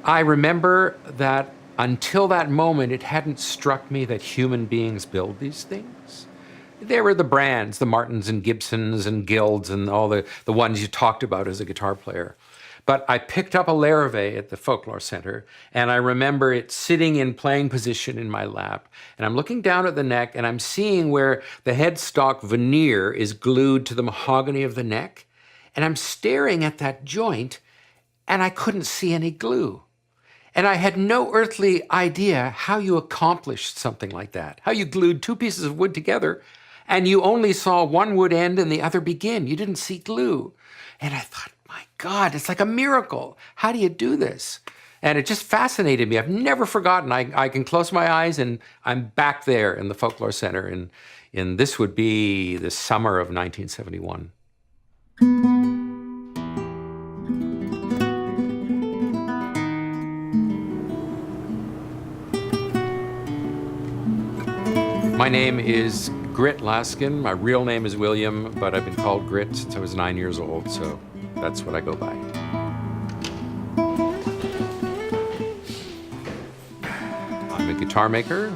I remember that until that moment, it hadn't struck me that human beings build these things. There were the brands, the Martins and Gibsons and Guilds and all the ones you talked about as a guitar player. But I picked up a Larrivee at the Folklore Center, and I remember it sitting in playing position in my lap. And I'm looking down at the neck, and I'm seeing where the headstock veneer is glued to the mahogany of the neck. And I'm staring at that joint, and I couldn't see any glue. And I had no earthly idea how you accomplished something like that, how you glued two pieces of wood together, and you only saw one wood end and the other begin. You didn't see glue. And I thought, my God, it's like a miracle. How do you do this? And it just fascinated me. I've never forgotten. I can close my eyes and I'm back there in the Folklore Center. And this would be the summer of 1971. My name is Grit Laskin. My real name is William, but I've been called Grit since I was 9 years old, so that's what I go by. I'm a guitar maker.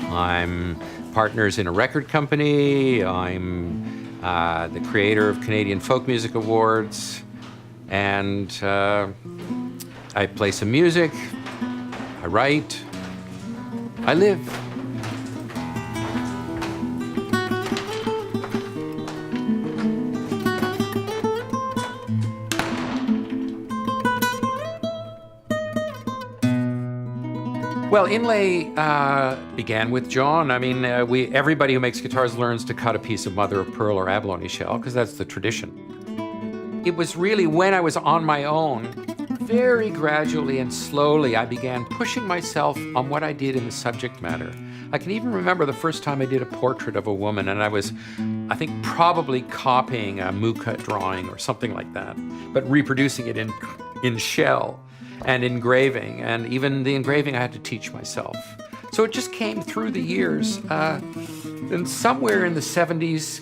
I'm partners in a record company. I'm the creator of Canadian Folk Music Awards. And I play some music. I write. I live. Well, inlay began with John. I mean, everybody who makes guitars learns to cut a piece of mother of pearl or abalone shell, because that's the tradition. It was really when I was on my own, very gradually and slowly, I began pushing myself on what I did in the subject matter. I can even remember the first time I did a portrait of a woman, and I was, I think, probably copying a Mucha drawing or something like that, but reproducing it in shell. And engraving, and even the engraving I had to teach myself. So it just came through the years. And somewhere in the 70s,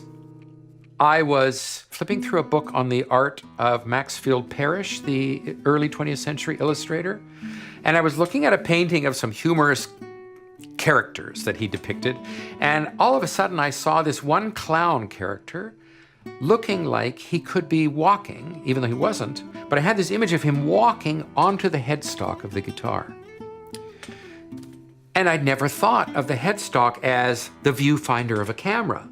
I was flipping through a book on the art of Maxfield Parrish, the early 20th century illustrator. And I was looking at a painting of some humorous characters that he depicted. And all of a sudden, I saw this one clown character looking like he could be walking, even though he wasn't, but I had this image of him walking onto the headstock of the guitar. And I'd never thought of the headstock as the viewfinder of a camera,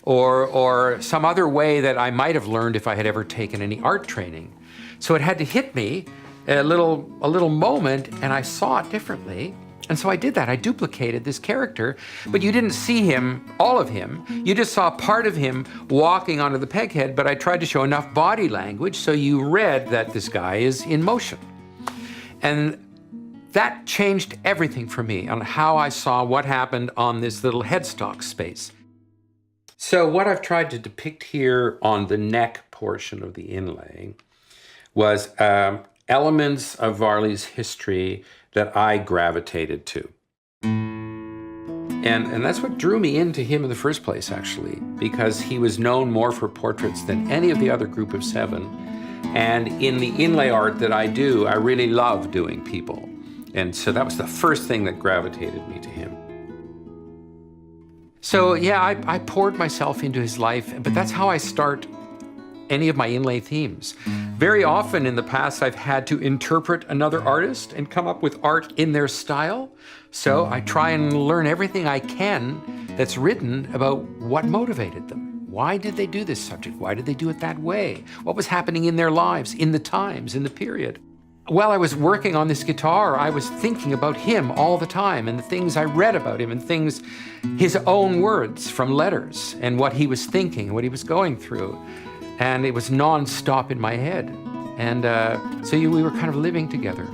or some other way that I might have learned if I had ever taken any art training. So it had to hit me a little moment, and I saw it differently. And so I did that. I duplicated this character, but you didn't see him, all of him. You just saw part of him walking onto the peghead, but I tried to show enough body language so you read that this guy is in motion. And that changed everything for me on how I saw what happened on this little headstock space. So what I've tried to depict here on the neck portion of the inlay was elements of Varley's history that I gravitated to. And that's what drew me into him in the first place, actually, because he was known more for portraits than any of the other group of seven. And in the inlay art that I do, I really love doing people. And so that was the first thing that gravitated me to him. So yeah, I poured myself into his life, but that's how I start any of my inlay themes. Very often in the past, I've had to interpret another artist and come up with art in their style. So I try and learn everything I can that's written about what motivated them. Why did they do this subject? Why did they do it that way? What was happening in their lives, in the times, in the period? While I was working on this guitar, I was thinking about him all the time and the things I read about him and things, his own words from letters and what he was thinking, what he was going through. And it was nonstop in my head. And so we were kind of living together.